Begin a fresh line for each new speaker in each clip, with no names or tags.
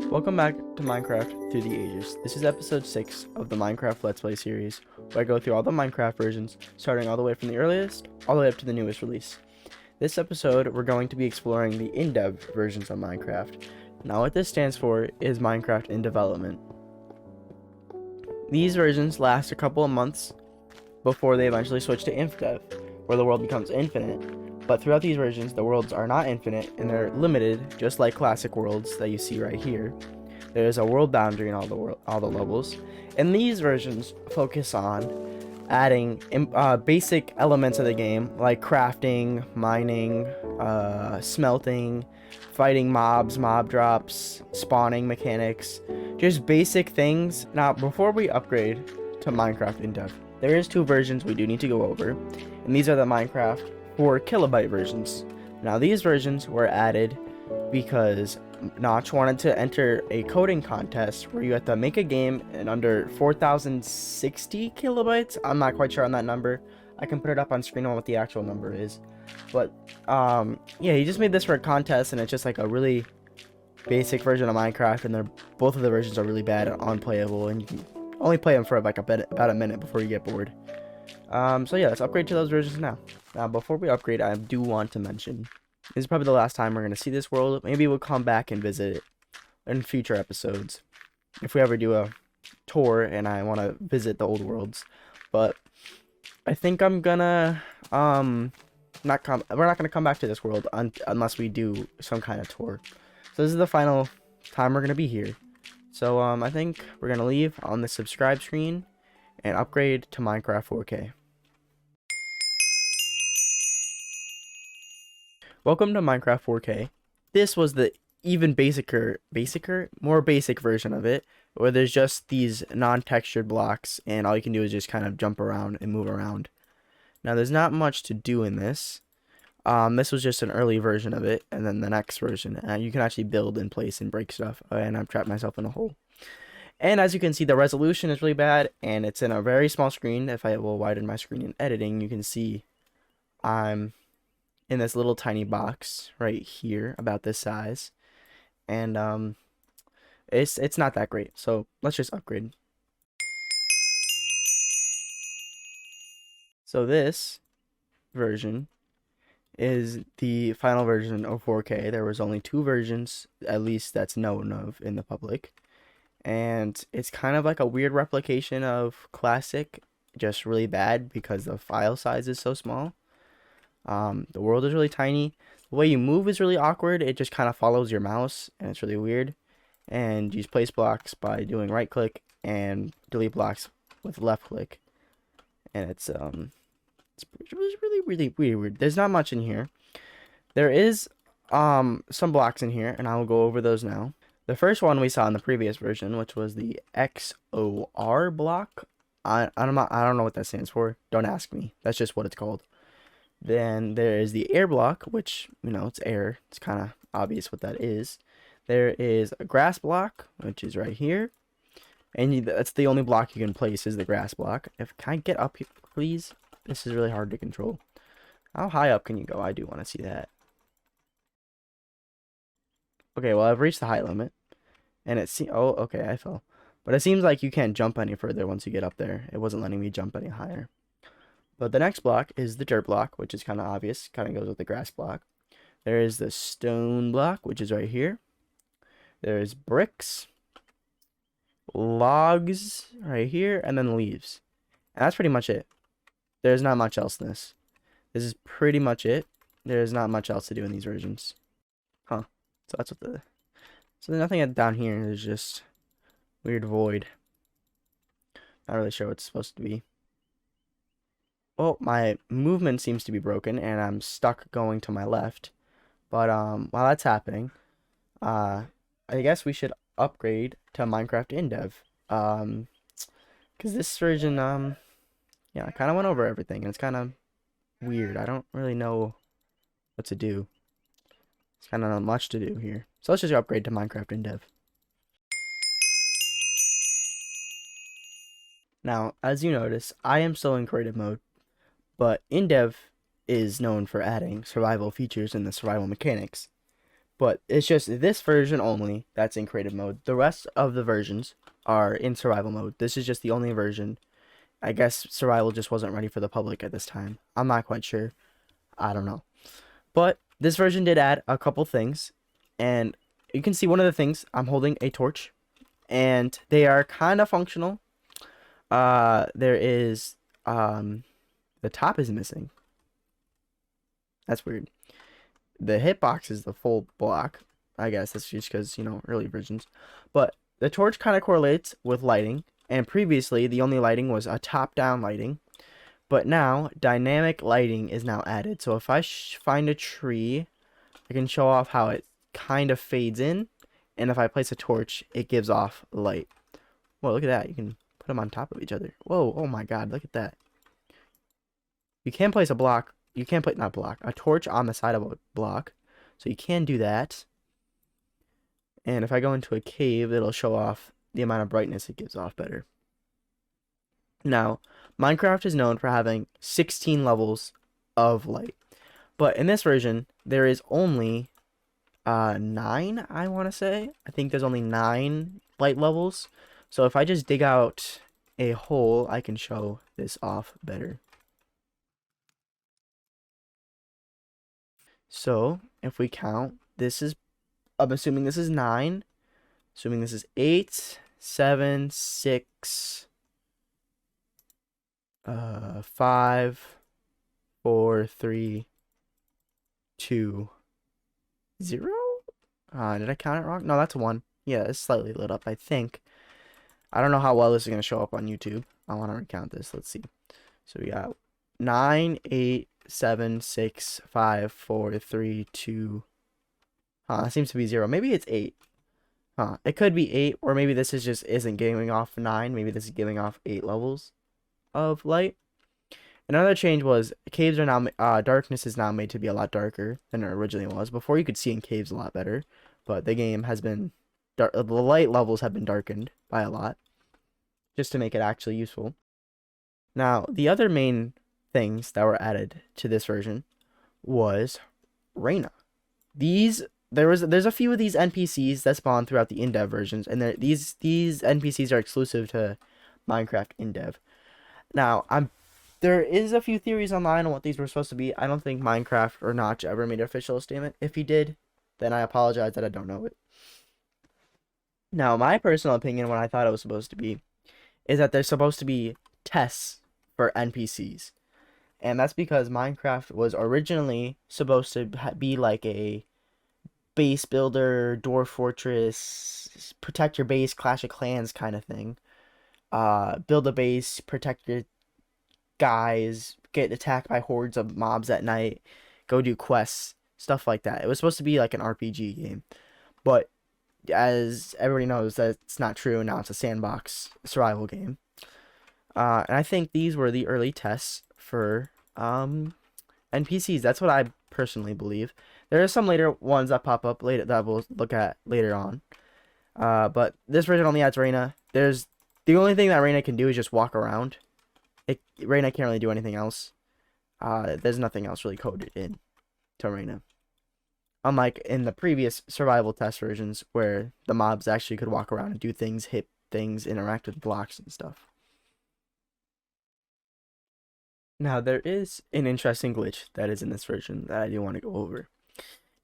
Welcome back to Minecraft Through the Ages. This is episode 6 of the Minecraft Let's Play series, where I go through all the Minecraft versions, starting all the way from the earliest, all the way up to the newest release. This episode, we're going to be exploring the Indev versions of Minecraft. Now what this stands for is Minecraft in Development. These versions last a couple of months before they eventually switch to Indev, where the world becomes infinite. But throughout these versions, the worlds are not infinite, and they're limited, just like classic worlds that you see right here. There's a world boundary in all the levels, and these versions focus on adding basic elements of the game, like crafting, mining, smelting, fighting mobs, mob drops, spawning mechanics, just basic things. Now, before we upgrade to Minecraft Indev, there is two versions we do need to go over, and these are the Minecraft 4 kilobyte versions. Now these versions were added because Notch wanted to enter a coding contest where you have to make a game in under 4060 kilobytes. I'm not quite sure on that number. I can put it up on screen on what the actual number is. But yeah, he just made this for a contest, and it's just like a really basic version of Minecraft, and both of the versions are really bad and unplayable, and you can only play them for like about a minute before you get bored. So yeah, let's upgrade to those versions now. Now, before we upgrade, I do want to mention, this is probably the last time we're going to see this world. Maybe we'll come back and visit it in future episodes, if we ever do a tour and I want to visit the old worlds. But I think I'm gonna, we're not going to come back to this world unless we do some kind of tour. So this is the final time we're going to be here. So, I think we're going to leave on the subscribe screen and upgrade to Minecraft 4K. Welcome to Minecraft 4K. This was the even more basic version of it, where there's just these non-textured blocks, and all you can do is just kind of jump around and move around. Now, there's not much to do in this. This was just an early version of it, and then the next version, you can actually build in place and break stuff, and I've trapped myself in a hole. And as you can see, the resolution is really bad, and it's in a very small screen. If I will widen my screen in editing, you can see I'm in this little tiny box right here, about this size, and it's not that great. So let's just upgrade. So this version is the final version of 4K. There was only two versions, at least that's known of in the public. And it's kind of like a weird replication of classic, just really bad because the file size is so small. The world is really tiny. The way you move is really awkward. It just kind of follows your mouse, and it's really weird. And you place blocks by doing right click and delete blocks with left click. And it's really weird. There's not much in here. There is some blocks in here, and I will go over those now. The first one we saw in the previous version, which was the XOR block. I don't know what that stands for. Don't ask me. That's just what it's called. Then there is the air block, which, you know, it's air. It's kind of obvious what that is. There is a grass block, which is right here. And that's the only block you can place, is the grass block. Can I get up here, please? This is really hard to control. How high up can you go? I do want to see that. Okay, well, I've reached the height limit. And oh, okay, I fell. But it seems like you can't jump any further once you get up there. It wasn't letting me jump any higher. But the next block is the dirt block, which is kind of obvious. Kind of goes with the grass block. There is the stone block, which is right here. There's bricks, logs right here, and then leaves. And that's pretty much it. There's not much else in this. This is pretty much it. There's not much else to do in these versions. Huh. So that's what so there's nothing down here. There's just weird void. Not really sure what it's supposed to be. Well, my movement seems to be broken, and I'm stuck going to my left. But while that's happening, I guess we should upgrade to Minecraft Indev. Because this version, yeah, I kind of went over everything, and it's kind of weird. I don't really know what to do. It's kind of not much to do here. So let's just upgrade to Minecraft Indev. Now, as you notice, I am still in creative mode, but Indev is known for adding survival features and the survival mechanics. But it's just this version only that's in creative mode. The rest of the versions are in survival mode. This is just the only version. I guess survival just wasn't ready for the public at this time. I'm not quite sure. I don't know. But this version did add a couple things. And you can see one of the things, I'm holding a torch. And they are kind of functional. There is, the top is missing. That's weird. The hitbox is the full block. I guess that's just because, early versions. But the torch kind of correlates with lighting. And previously, the only lighting was a top-down lighting. But now, dynamic lighting is now added. So if I find a tree, I can show off how it kind of fades in. And if I place a torch, it gives off light. Whoa, look at that. You can put them on top of each other. Whoa, oh my god, look at that. You can place a block. You can put, not block, a torch on the side of a block. So you can do that. And if I go into a cave, it'll show off the amount of brightness it gives off better. Now, Minecraft is known for having 16 levels of light. But in this version, there is only 9, I want to say. I think there's only 9 light levels. So if I just dig out a hole, I can show this off better. So if we count, I'm assuming this is 9. Assuming this is 8, 7, 6, 5, 4, 3, 2, 0. Did I count it wrong? No, that's 1. Yeah, it's slightly lit up, I think. I don't know how well this is going to show up on YouTube. I want to recount this. Let's see. So we got 9, 8, 7, 6, 5, 4, 3, 2. It seems to be 0. Maybe it's 8. It could be 8, or maybe this is just isn't giving off 9. Maybe this is giving off 8 levels of light. Another change was caves are now darkness is now made to be a lot darker than it originally was. Before you could see in caves a lot better, but the game has been the light levels have been darkened by a lot just to make it actually useful. Now, the other main things that were added to this version was Reyna. There's a few of these NPCs that spawn throughout the Indev versions, and these NPCs are exclusive to Minecraft Indev. Now, there is a few theories online on what these were supposed to be. I don't think Minecraft or Notch ever made an official statement. If he did, then I apologize that I don't know it. Now, my personal opinion, what I thought it was supposed to be, is that they're supposed to be tests for NPCs. And that's because Minecraft was originally supposed to be like a base builder, dwarf fortress, protect your base, Clash of Clans kind of thing. Build a base, protect your guys, get attacked by hordes of mobs at night, go do quests, stuff like that. It was supposed to be like an RPG game, but as everybody knows, that's not true. Now it's a sandbox survival game. And I think these were the early tests for NPCs. That's what I personally believe. There are some later ones that pop up later that we'll look at later on. But this version only adds Reyna. The only thing that Reyna can do is just walk around. Reyna can't really do anything else. There's nothing else really coded in to Reyna. Unlike in the previous survival test versions where the mobs actually could walk around and do things, hit things, interact with blocks and stuff. Now, there is an interesting glitch that is in this version that I do want to go over.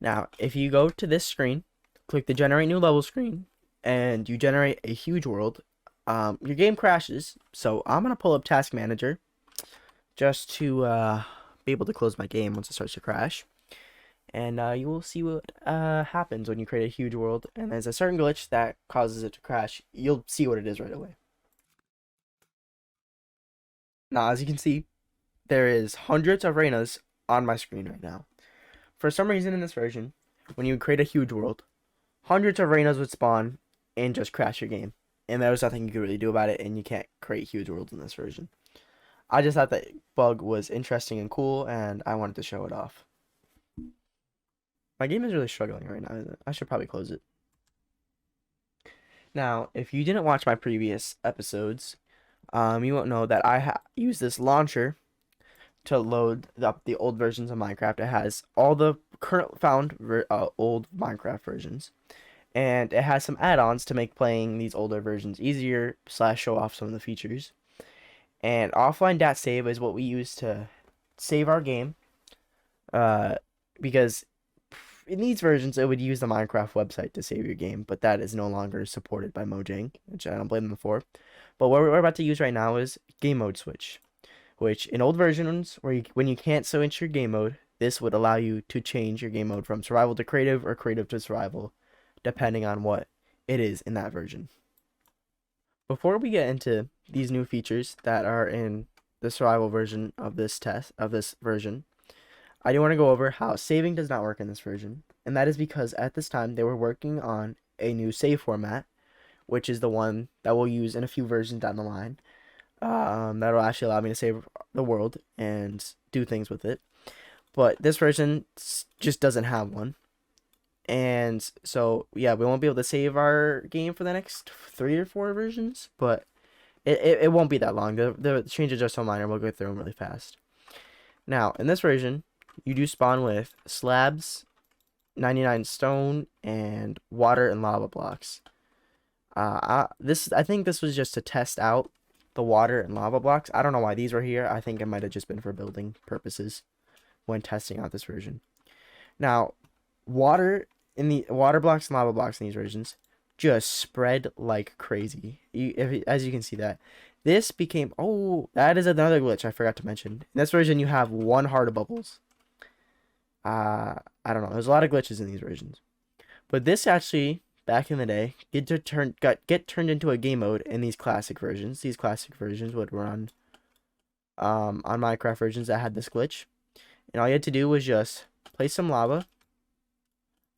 Now, if you go to this screen, click the Generate New Level screen, and you generate a huge world, your game crashes. So I'm going to pull up Task Manager just to be able to close my game once it starts to crash. And you will see what happens when you create a huge world. And there's a certain glitch that causes it to crash. You'll see what it is right away. Now, as you can see, there is hundreds of Reynas on my screen right now. For some reason in this version, when you create a huge world, hundreds of Reynas would spawn and just crash your game. And there was nothing you could really do about it, and you can't create huge worlds in this version. I just thought that bug was interesting and cool, and I wanted to show it off. My game is really struggling right now, isn't it? I should probably close it. Now, if you didn't watch my previous episodes, you won't know that I use this launcher to load up the old versions of Minecraft. It has all the current found old Minecraft versions, and it has some add-ons to make playing these older versions easier slash show off some of the features. And offline.save is what we use to save our game, uh, because in these versions it would use the Minecraft website to save your game, but that is no longer supported by Mojang, which I don't blame them for. But what we're about to use right now is game mode switch, which in old versions when you can't switch your game mode, this would allow you to change your game mode from survival to creative or creative to survival, depending on what it is in that version. Before we get into these new features that are in the survival version of this version, I do want to go over how saving does not work in this version, and that is because at this time they were working on a new save format, which is the one that we'll use in a few versions down the line. That'll actually allow me to save the world and do things with it. But this version just doesn't have one. And so, yeah, we won't be able to save our game for the next 3 or 4 versions, but it won't be that long. The changes are so minor, we'll go through them really fast. Now, in this version, you do spawn with slabs, 99 stone, and water and lava blocks. I think this was just to test out the water and lava blocks. I don't know why these were here. I think it might have just been for building purposes when testing out this version. Now, water blocks and lava blocks in these versions just spread like crazy. As you can see that. This became, that is another glitch I forgot to mention. In this version, you have 1 heart of bubbles. I don't know. There's a lot of glitches in these versions. But this actually, back in the day, get turned into a game mode in these classic versions. These classic versions would run on Minecraft versions that had this glitch. And all you had to do was just place some lava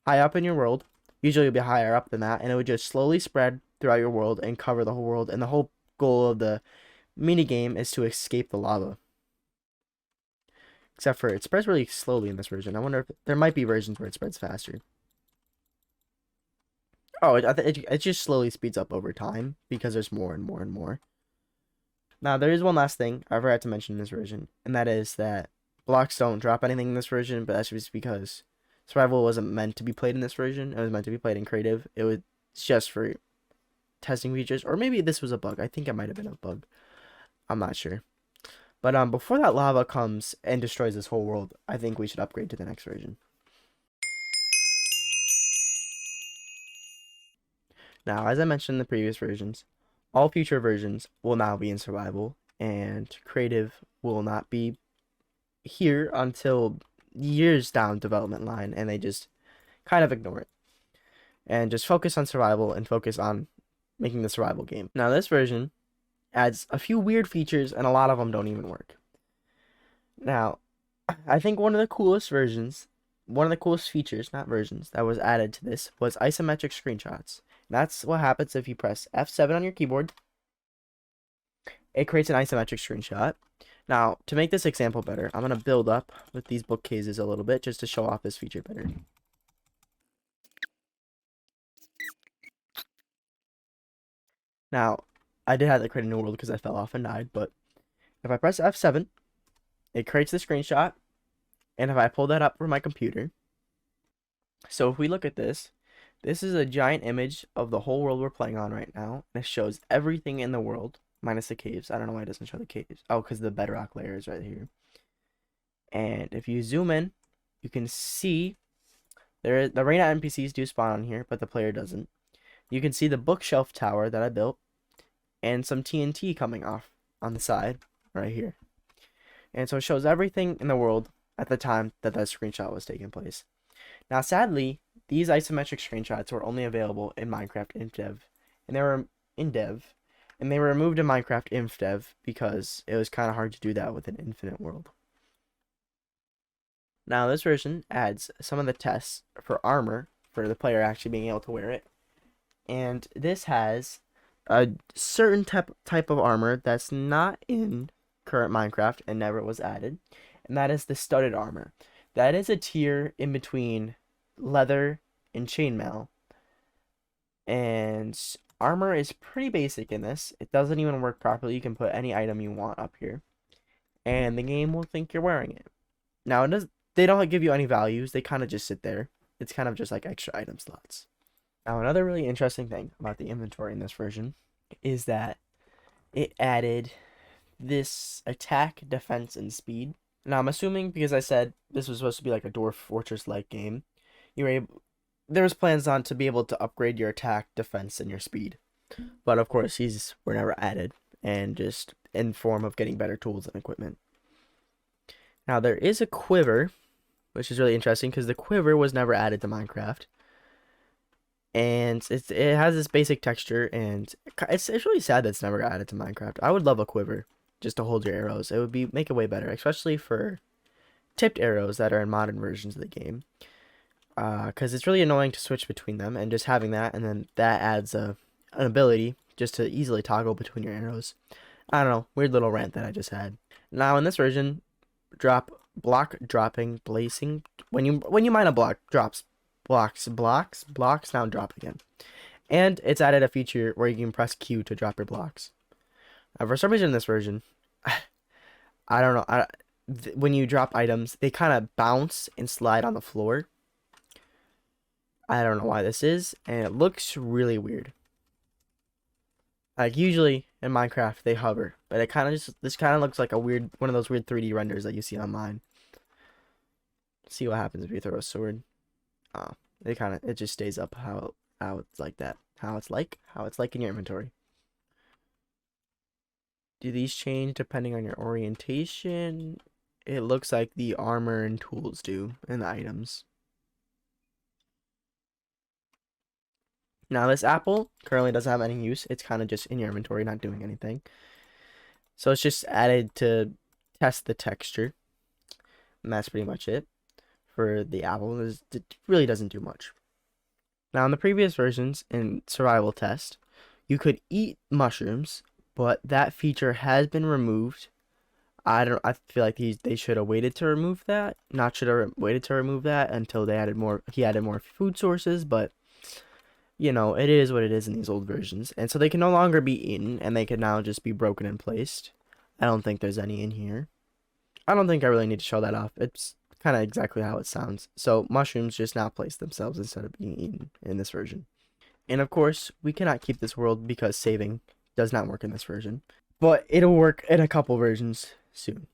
high up in your world. Usually it would be higher up than that, and it would just slowly spread throughout your world and cover the whole world. And the whole goal of the mini game is to escape the lava. Except for it spreads really slowly in this version. I wonder if there might be versions where it spreads faster. Oh, it just slowly speeds up over time because there's more and more and more. Now, there is one last thing I forgot to mention in this version, and that is that blocks don't drop anything in this version, but that's just because survival wasn't meant to be played in this version. It was meant to be played in creative. It was just for testing features, or maybe this was a bug. I think it might have been a bug. I'm not sure. But before that lava comes and destroys this whole world, I think we should upgrade to the next version. Now, as I mentioned in the previous versions, all future versions will now be in survival, and creative will not be here until years down development line, and they just kind of ignore it and just focus on survival and focus on making the survival game. Now, this version adds a few weird features, and a lot of them don't even work. Now, I think one of the coolest features, not versions, that was added to this was isometric screenshots. And that's what happens if you press F7 on your keyboard. It creates an isometric screenshot. Now, to make this example better, I'm going to build up with these bookcases a little bit just to show off this feature better. Now, I did have to create a new world because I fell off and died, but if I press F7, it creates the screenshot, and if I pull that up from my computer, so if we look at this, this is a giant image of the whole world we're playing on right now, and it shows everything in the world, minus the caves. I don't know why it doesn't show the caves. Oh, because the bedrock layer is right here. And if you zoom in, you can see the arena NPCs do spawn on here, but the player doesn't. You can see the bookshelf tower that I built, and some TNT coming off on the side right here. And so it shows everything in the world at the time that that screenshot was taking place. Now, sadly, these isometric screenshots were only available in Minecraft Indev, and they were removed in Minecraft Indev because it was kind of hard to do that with an infinite world. Now, this version adds some of the tests for armor for the player actually being able to wear it, and this has a certain type of armor that's not in current Minecraft and never was added, and that is the studded armor. That is a tier in between leather and chainmail, and armor is pretty basic in this. It doesn't even work properly. You can put any item you want up here, and the game will think you're wearing it. Now, they don't give you any values. They kind of just sit there. It's kind of just like extra item slots. Now, another really interesting thing about the inventory in this version is that it added this attack, defense, and speed. Now, I'm assuming because I said this was supposed to be like a Dwarf Fortress-like game, there was plans on to be able to upgrade your attack, defense, and your speed. But of course, these were never added, and just in form of getting better tools and equipment. Now, there is a quiver, which is really interesting because the quiver was never added to Minecraft. And it has this basic texture, and it's really sad that it's never got added to Minecraft. I would love a quiver just to hold your arrows. It would make it way better, especially for tipped arrows that are in modern versions of the game. Because it's really annoying to switch between them, and just having that, and then that adds an ability just to easily toggle between your arrows. I don't know, weird little rant that I just had. Now in this version, block dropping blazing. When you mine a block, drops blocks now drop again. And it's added a feature where you can press Q to drop your blocks. For some reason in this version, I don't know, when you drop items, they kind of bounce and slide on the floor. I don't know why this is, and it looks really weird. Like usually in Minecraft they hover, but it kind of this kind of looks like one of those weird 3D renders that you see online. See what happens if you throw a sword. It just stays up how it's like that. How it's like in your inventory. Do these change depending on your orientation? It looks like the armor and tools do, and the items. Now this apple currently doesn't have any use. It's kind of just in your inventory, not doing anything. So it's just added to test the texture. And that's pretty much it for the apple. It really doesn't do much. Now in the previous versions in survival test, you could eat mushrooms, but that feature has been removed. I feel like they should have waited to remove that. Not should have waited to remove that until they added more. He added more food sources, but you know, it is what it is in these old versions. And so they can no longer be eaten, and they can now just be broken and placed. I don't think there's any in here. I don't think I really need to show that off. It's kind of exactly how it sounds. So mushrooms just now place themselves instead of being eaten in this version. And of course, we cannot keep this world because saving does not work in this version. But it'll work in a couple versions soon.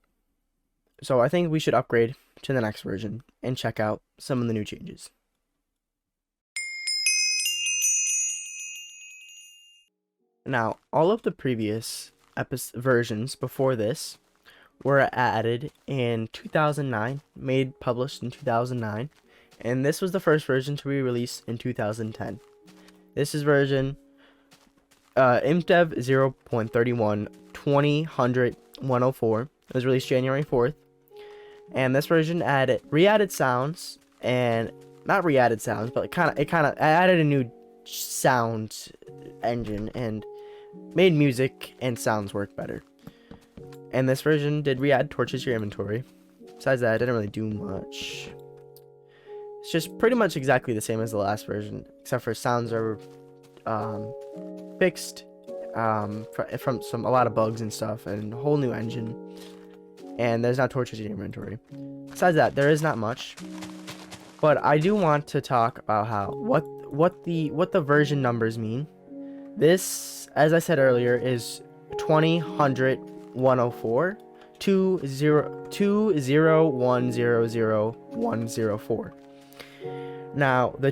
So I think we should upgrade to the next version and check out some of the new changes. Now, all of the previous versions before this were added in 2009, published in 2009, and this was the first version to be released in 2010. This is version Indev 0.31 20.100.104. It was released January 4th, and this version re-added sounds, and not re-added sounds, but it kind of added a new sound engine and made music and sounds work better. And this version did re-add torches to your inventory. Besides that, it didn't really do much. It's just pretty much exactly the same as the last version, except for sounds are fixed from a lot of bugs and stuff, and a whole new engine. And there's now torches in your inventory. Besides that, there is not much. But I do want to talk about what the version numbers mean. This, as I said earlier, is 20.100.104 20.100.104. Now the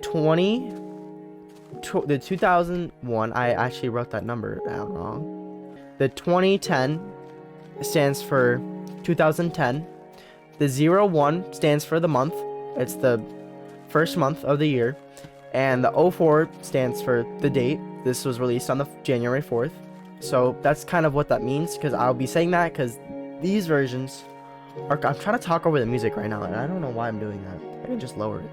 2001, I actually wrote that number down wrong. The 2010 stands for 2010. The 01 stands for the month. It's the first month of the year. And the 04 stands for the date. This was released on the January 4th. So that's kind of what that means, because I'll be saying that because these versions are... I'm trying to talk over the music right now, and I don't know why I'm doing that. I can just lower it.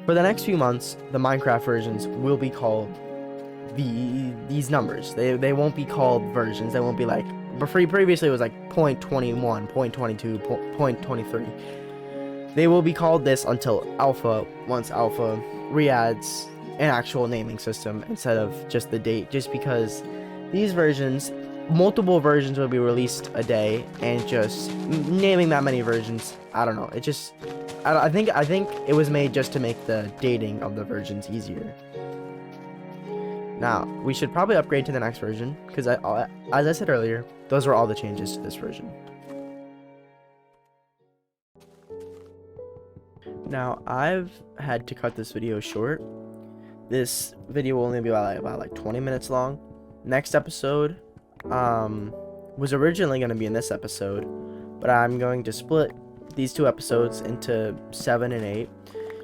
For the next few months, the Minecraft versions will be called these numbers. They won't be called versions. They won't be like... Previously it was like 0.21, 0.22, 0.23. They will be called this until alpha, once alpha re-adds an actual naming system instead of just the date, just because these versions multiple versions will be released a day, and just naming that many versions, I don't know. It just, I think it was made just to make the dating of the versions easier. Now, we should probably upgrade to the next version, because as I said earlier, those were all the changes to this version. Now, I've had to cut this video short. This video will only be about like 20 minutes long. Next episode was originally going to be in this episode, but I'm going to split these two episodes into 7 and 8.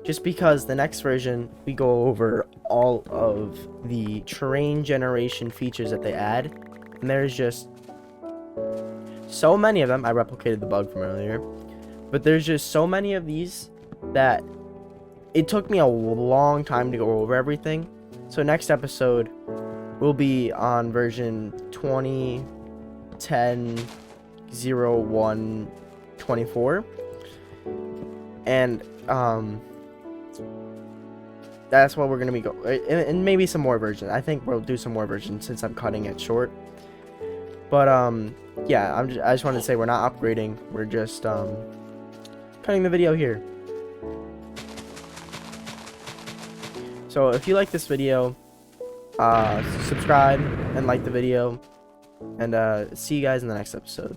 Just because the next version, we go over all of the terrain generation features that they add. And there's just so many of them. I replicated the bug from earlier. But there's just so many of these that it took me a long time to go over everything. So next episode will be on version 2010-01-24. And that's what we're gonna be and maybe some more versions. I think we'll do some more versions since I'm cutting it short. But yeah, I just wanted to say we're not upgrading. We're just cutting the video here. So if you like this video, subscribe and like the video, and see you guys in the next episode.